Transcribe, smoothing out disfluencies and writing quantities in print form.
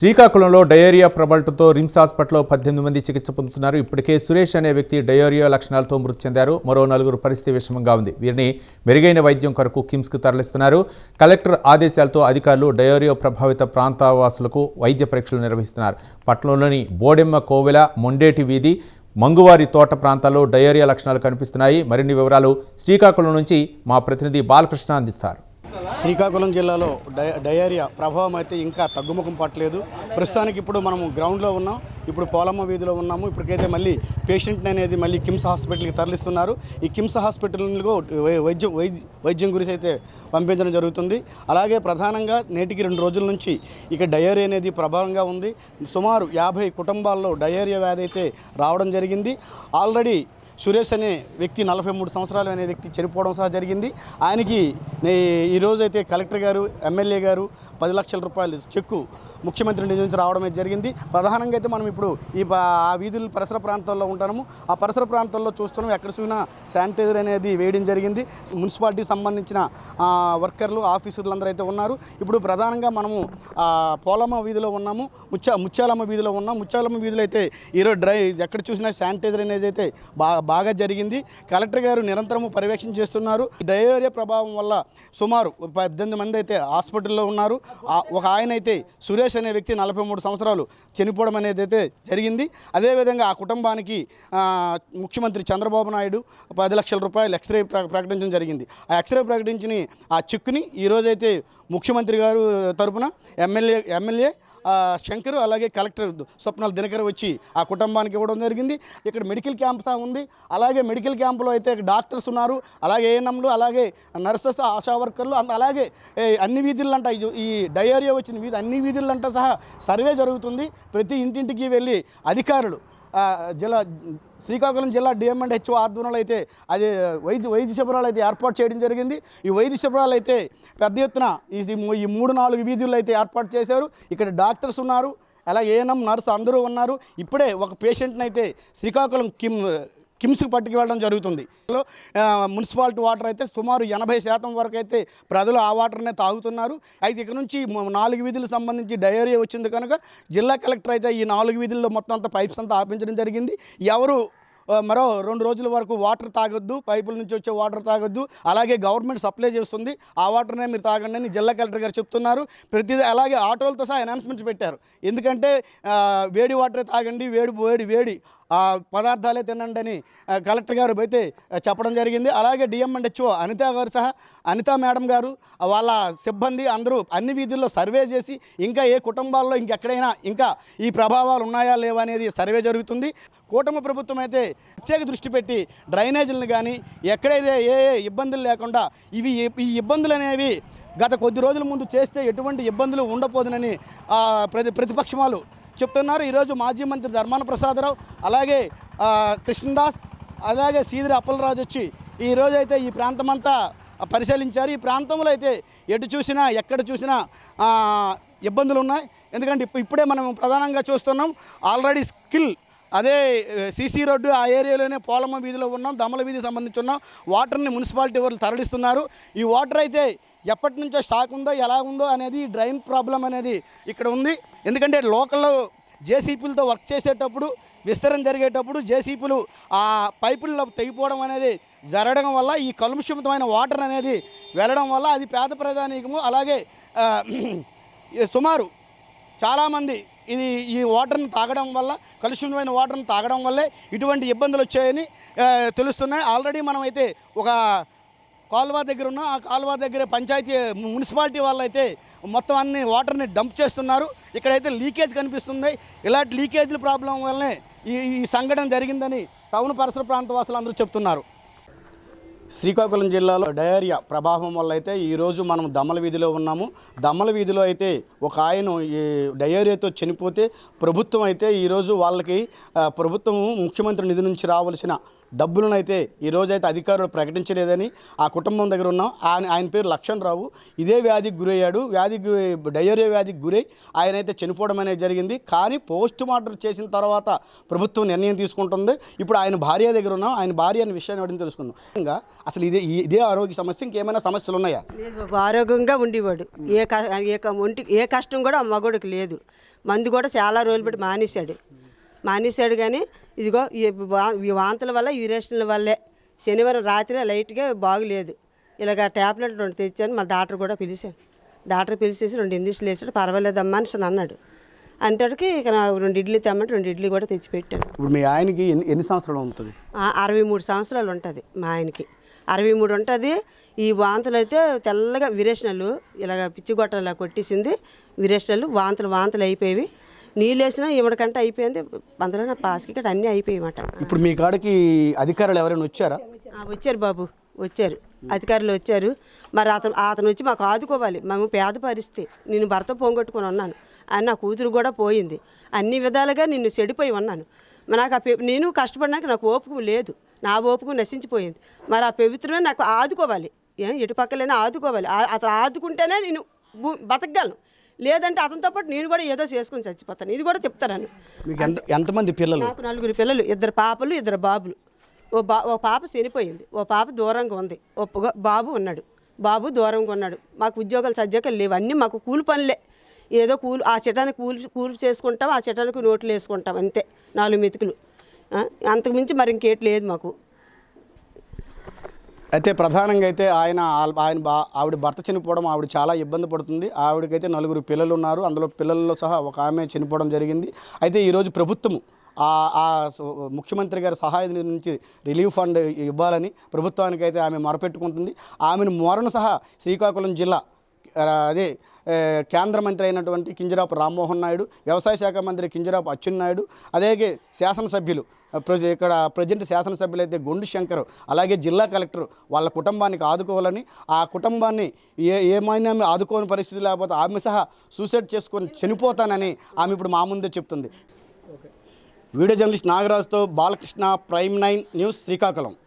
శ్రీకాకుళంలో diarrhoea ప్రబలటంతో RIMS హాస్పిటల్లో 18 మంది చికిత్స పొందుతున్నారు. ఇప్పటికే సురేష్ అనే వ్యక్తి డయేరియా లక్షణాలతో మృతి చెందారు. మరో 4 పరిస్థితి విషమంగా ఉంది. వీరిని మెరుగైన వైద్యం కొరకు కిమ్స్కు తరలిస్తున్నారు. కలెక్టర్ ఆదేశాలతో అధికారులు డయేరియా ప్రభావిత ప్రాంతవాసులకు వైద్య పరీక్షలు నిర్వహిస్తున్నారు. పట్టణంలోని బోడెమ్మ కోవెల, మొండేటి వీధి, మంగువారి తోట ప్రాంతాల్లో డయేరియా లక్షణాలు కనిపిస్తున్నాయి. మరిన్ని వివరాలు శ్రీకాకుళం నుంచి మా ప్రతినిధి బాలకృష్ణ అందిస్తారు. శ్రీకాకుళం జిల్లాలో డయేరియా ప్రభావం అయితే ఇంకా తగ్గుముఖం పట్టలేదు. ప్రస్తుతానికి ఇప్పుడు మనము గ్రౌండ్లో ఉన్నాం. ఇప్పుడు పోలమ్మ వీధిలో ఉన్నాము. ఇప్పటికైతే మళ్ళీ పేషెంట్ని అనేది మళ్ళీ కిమ్స్ హాస్పిటల్కి తరలిస్తున్నారు. ఈ కిమ్స్ హాస్పిటల్లో వైద్యం గురించి అయితే పంపించడం జరుగుతుంది. అలాగే ప్రధానంగా నేటికి 2 రోజుల నుంచి ఇక డయేరియా అనేది ప్రభావంగా ఉంది. సుమారు 50 కుటుంబాల్లో డయేరియా వ్యాధి అయితే రావడం జరిగింది. ఆల్రెడీ సురేష్ అనే వ్యక్తి 43 సంవత్సరాలు అనే వ్యక్తి చనిపోవడం సహా జరిగింది. ఆయనకి ఈరోజైతే కలెక్టర్ గారు, ఎమ్మెల్యే గారు 10 లక్షల రూపాయలు చెక్కు ముఖ్యమంత్రి నిధి నుంచి రావడమే జరిగింది. ప్రధానంగా అయితే మనం ఇప్పుడు ఆ వీధుల పరిసర ప్రాంతాల్లో ఉంటాము. ఆ పరిసర ప్రాంతాల్లో చూస్తున్నాం, ఎక్కడ చూసినా శానిటైజర్ అనేది వేయడం జరిగింది. మున్సిపాలిటీకి సంబంధించిన వర్కర్లు, ఆఫీసర్లు అయితే ఉన్నారు. ఇప్పుడు ప్రధానంగా మనము పోలమ్మ వీధిలో ఉన్నాము, ముత్యాలమ్మ వీధిలో ఉన్నాం. ముత్యాలమ్మ వీధిలో అయితే ఈరోజు ఎక్కడ చూసినా శానిటైజర్ అనేది అయితే బాగా జరిగింది. కలెక్టర్ గారు నిరంతరము పర్యవేక్షణ చేస్తున్నారు. డయేరియా ప్రభావం వల్ల సుమారు 18 మంది అయితే హాస్పిటల్లో ఉన్నారు. ఒక ఆయన అయితే సురేష్ అనే వ్యక్తి 43 సంవత్సరాలు చనిపోవడం అనేది అయితే జరిగింది. అదేవిధంగా ఆ కుటుంబానికి ముఖ్యమంత్రి చంద్రబాబు నాయుడు 10 లక్షల రూపాయలు ఎక్స్రే ప్రకటించడం జరిగింది. ఆ ఎక్స్రే ప్రకటించిన ఆ చెక్కుని ఈరోజైతే ముఖ్యమంత్రి గారు తరపున ఎమ్మెల్యే శంకర్, అలాగే కలెక్టర్ స్వప్నాల దినకర్ వచ్చి ఆ కుటుంబానికి ఇవ్వడం జరిగింది. ఇక్కడ మెడికల్ క్యాంప్ ఉంది. అలాగే మెడికల్ క్యాంపులో అయితే డాక్టర్స్ ఉన్నారు, అలాగే ఏఎన్ఎంలు, అలాగే నర్సెస్, ఆశా వర్కర్లు, అలాగే అన్ని వీధులంట ఈ డయేరియా వచ్చిన అన్ని వీధులంట సహా సర్వే జరుగుతుంది. ప్రతి ఇంటింటికి వెళ్ళి అధికారులు శ్రీకాకుళం జిల్లా డిఎంఎండ్హెచ్ఓ ఆధ్వర్యంలో అయితే అది వైద్య శిబిరాలు అయితే ఏర్పాటు చేయడం జరిగింది. ఈ వైద్య శిబిరాలు అయితే పెద్ద ఎత్తున ఈ 3-4 వీధుల్లో అయితే ఏర్పాటు చేశారు. ఇక్కడ డాక్టర్స్ ఉన్నారు, అలా ఏఎన్ఎం, నర్సు అందరూ ఉన్నారు. ఇప్పుడే ఒక పేషెంట్ని అయితే శ్రీకాకుళం కిమ్స్కి పట్టుకు వెళ్ళడం జరుగుతుంది. మున్సిపాలిటీ వాటర్ అయితే సుమారు 80% వరకు అయితే ప్రజలు ఆ వాటర్నే తాగుతున్నారు. అయితే ఇక్కడ నుంచి 4 వీధులకు సంబంధించి డయేరియా వచ్చింది కనుక జిల్లా కలెక్టర్ అయితే ఈ 4 వీధుల్లో మొత్తం అంతా పైప్స్ అంతా ఆపించడం జరిగింది. ఎవరు మరో 2 రోజుల వరకు వాటర్ తాగొద్దు, పైపుల నుంచి వచ్చే వాటర్ తాగొద్దు, అలాగే గవర్నమెంట్ సప్లై చేస్తుంది, ఆ వాటర్నే మీరు తాగండి అని జిల్లా కలెక్టర్ గారు చెప్తున్నారు. ప్రతిదీ అలాగే ఆటోలతో సహా అనౌన్స్మెంట్స్ పెట్టారు. ఎందుకంటే వేడి వాటరే తాగండి, వేడి పదార్థాలే తినండి అని కలెక్టర్ గారు అయితే చెప్పడం జరిగింది. అలాగే డిఎంఎండ్హెచ్ఓ అనితా మేడం గారు, వాళ్ళ సిబ్బంది అందరూ అన్ని వీధుల్లో సర్వే చేసి ఇంకా ఏ కుటుంబాల్లో ఇంకెక్కడైనా ఇంకా ఈ ప్రభావాలు ఉన్నాయా లేవా అనేది సర్వే జరుగుతుంది. కూటమి ప్రభుత్వం అయితే ప్రత్యేక దృష్టి పెట్టి డ్రైనేజీలను కానీ ఎక్కడైతే ఏ ఇబ్బందులు లేకుండా ఈ ఇబ్బందులు అనేవి గత కొద్ది రోజుల ముందు చేస్తే ఎటువంటి ఇబ్బందులు ఉండబోదునని ప్రతిపక్షాలు చెప్తున్నారు. ఈరోజు మాజీ మంత్రి ధర్మాన ప్రసాదరావు, అలాగే కృష్ణదాస్, అలాగే సీదిరి అప్పలరాజు వచ్చి ఈరోజైతే ఈ ప్రాంతమంతా పరిశీలించారు. ఈ ప్రాంతంలో అయితే ఎక్కడ చూసినా ఇబ్బందులు ఉన్నాయి. ఎందుకంటే ఇప్పుడే మనం ప్రధానంగా చూస్తున్నాం, ఆల్రెడీ అదే సీసీ రోడ్డు ఆ ఏరియాలోనే పోలమ్మ వీధిలో ఉన్నాం, దమ్మల వీధికి సంబంధించి ఉన్నాం. వాటర్ని మున్సిపాలిటీ వాళ్ళు తరలిస్తున్నారు. ఈ వాటర్ అయితే ఎప్పటి నుంచో స్టాక్ ఉందో ఎలా ఉందో అనేది డ్రైన్ ప్రాబ్లం అనేది ఇక్కడ ఉంది. ఎందుకంటే లోకల్లో జేసీపీలతో వర్క్ చేసేటప్పుడు విస్తరణ జరిగేటప్పుడు జేసీపీలు ఆ పైపుల్లో తెగిపోవడం అనేది జరగడం వల్ల ఈ కలుషితమైన వాటర్ అనేది వెళ్ళడం వల్ల అది పేద ప్రజానీకము, అలాగే సుమారు చాలామంది ఈ వాటర్ని తాగడం వల్ల, కలుషితమైన వాటర్ని తాగడం వల్లే ఇటువంటి ఇబ్బందులు వచ్చాయని తెలుస్తున్నాయి. ఆల్రెడీ మనమైతే ఒక కాలువ దగ్గర ఉన్నాం. ఆ కాలువ దగ్గర పంచాయతీ మున్సిపాలిటీ వాళ్ళు అయితే మొత్తం అన్ని వాటర్ని డంప్ చేస్తున్నారు. ఇక్కడైతే లీకేజ్ కనిపిస్తుంది. ఇలాంటి లీకేజీల ప్రాబ్లం వల్లనే ఈ సంఘటన జరిగిందని టౌన్ పరిసర ప్రాంత వాసులు అందరూ చెప్తున్నారు. శ్రీకాకుళం జిల్లాలో డయేరియా ప్రభావం వల్ల అయితే ఈరోజు మనం దమ్మల వీధిలో ఉన్నాము. దమ్మల వీధిలో అయితే ఒక ఆయన ఈ డయేరియాతో చనిపోతే ప్రభుత్వం అయితే ఈరోజు వాళ్ళకి ప్రభుత్వం ముఖ్యమంత్రి నిధి నుంచి రావాల్సిన డబ్బులను అయితే ఈ రోజైతే అధికారులు ప్రకటించలేదని ఆ కుటుంబం దగ్గర ఉన్నాం. ఆయన పేరు లక్ష్మణ్ రావు. ఇదే వ్యాధికి గురయ్యాడు. డయేరియా వ్యాధికి గురై ఆయన అయితే చనిపోవడం అనేది జరిగింది. కానీ పోస్ట్ మార్టం చేసిన తర్వాత ప్రభుత్వం నిర్ణయం తీసుకుంటుంది. ఇప్పుడు ఆయన భార్య దగ్గర ఉన్నాం. ఆయన భార్య అనే విషయాన్ని అడిగి తెలుసుకుందాం. ఇంకా అసలు ఇదే ఆరోగ్య సమస్య ఇంకేమైనా సమస్యలు ఉన్నాయా? లేదు బాబు, ఆరోగ్యంగా ఉండేవాడు. ఏ కష్టం కూడా ఆ మగోడికి లేదు. మందు కూడా చాలా రోజులు పెట్టి మానేశాడు. కానీ ఇదిగో ఈ వాంతుల వల్ల యూరేషన్ల వల్లే శనివారం రాత్రి లైట్గా బాగులేదు. ఇలాగ ట్యాబ్లెట్లు 2 తెచ్చాను. మళ్ళీ డాక్టర్ కూడా పిలిచాను. డాక్టర్ పిలిచేసి 2 ఇంజక్షన్లు వేసాడు. పర్వాలేదమ్మా అని అన్నాడు. అంతటికి ఇక 2 ఇడ్లీ తెమ్మంటే 2 ఇడ్లీ కూడా తెచ్చిపెట్టాను. ఇప్పుడు మీ ఆయనకి ఎన్ని సంవత్సరాలు ఉంటుంది? 63 సంవత్సరాలు ఉంటుంది మా ఆయనకి. 63 ఉంటుంది. ఈ వాంతులు అయితే తెల్లగా విరేచనలు ఇలాగ పిచ్చిగొట్టలా కొట్టేసింది. విరేచనలు వాంతులు అయిపోయేవి. నీళ్ళు వేసినా ఇవిడకంటే అయిపోయింది. అందులో నా పాస్కి ఇక్కడ అన్నీ అయిపోయాయన్నమాట. ఇప్పుడు మీ కాడికి అధికారులు ఎవరైనా వచ్చారా? వచ్చారు బాబు, వచ్చారు. అధికారులు వచ్చారు. మరి అతను వచ్చి మాకు ఆదుకోవాలి. మేము పేద పరిస్థితి. నేను భర్త పోగొట్టుకొని ఉన్నాను. అని నా కూతురు కూడా పోయింది. అన్ని విధాలుగా నిన్ను చెడిపోయి ఉన్నాను. నాకు నేను కష్టపడినాక నాకు ఓపిక లేదు. నా ఓపిక నశించిపోయింది. మరి ఆ పవిత్రమే నాకు ఆదుకోవాలి. ఎటు పక్కలైనా ఆదుకోవాలి. అతను ఆదుకుంటేనే నేను బతకగలను. లేదంటే అతనితో పాటు నేను కూడా ఏదో చేసుకుని చచ్చిపోతాను. ఇది కూడా చెప్తాను. మీకు ఎంతమంది పిల్లలు? నాకు 4 పిల్లలు, 2 పాపలు 2 బాబులు. ఓ పాప చనిపోయింది. ఓ పాప దూరంగా ఉంది. బాబు ఉన్నాడు. బాబు దూరంగా ఉన్నాడు. మాకు ఉద్యోగాలు సజ్జాకలు లేవు. అన్నీ మాకు కూలి పనులే. ఏదో ఆ చెటానికి కూలి చేసుకుంటాం. ఆ చెటానికి నోట్లు వేసుకుంటాం అంతే. 4 మెతుకులు. అంతకుమించి మరి ఇంకేట్ లేదు మాకు. అయితే ప్రధానంగా అయితే ఆవిడ భర్త చనిపోవడం ఆవిడ చాలా ఇబ్బంది పడుతుంది. ఆవిడకైతే 4 పిల్లలు ఉన్నారు. అందులో పిల్లల్లో సహా ఒక ఆమె చనిపోవడం జరిగింది. అయితే ఈరోజు ప్రభుత్వము ముఖ్యమంత్రి గారి సహాయ నిధి నుంచి రిలీఫ్ ఫండ్ ఇవ్వాలని ప్రభుత్వానికి అయితే ఆమె మొరపెట్టుకుంటుంది. ఆమెను మొరను సహా శ్రీకాకుళం జిల్లా కేంద్ర మంత్రి అయినటువంటి కింజరాపు రామ్మోహన్ నాయుడు, వ్యవసాయ శాఖ మంత్రి కింజరాపు అచ్చెన్నాయుడు, అలాగే శాసనసభ్యులు ఇక్కడ ప్రజెంట్ శాసనసభ్యులు అయితే గొండు శంకర్, అలాగే జిల్లా కలెక్టర్ వాళ్ళ కుటుంబానికి ఆదుకోవాలని, ఆ కుటుంబాన్ని ఏమైనా ఆదుకోని పరిస్థితి లేకపోతే ఆమె సహా సూసైడ్ చేసుకొని చనిపోతానని ఆమె ఇప్పుడు మా ముందే చెప్తుంది. వీడియో జర్నలిస్ట్ నాగరాజుతో బాలకృష్ణ, ప్రైమ్ 9 న్యూస్, శ్రీకాకుళం.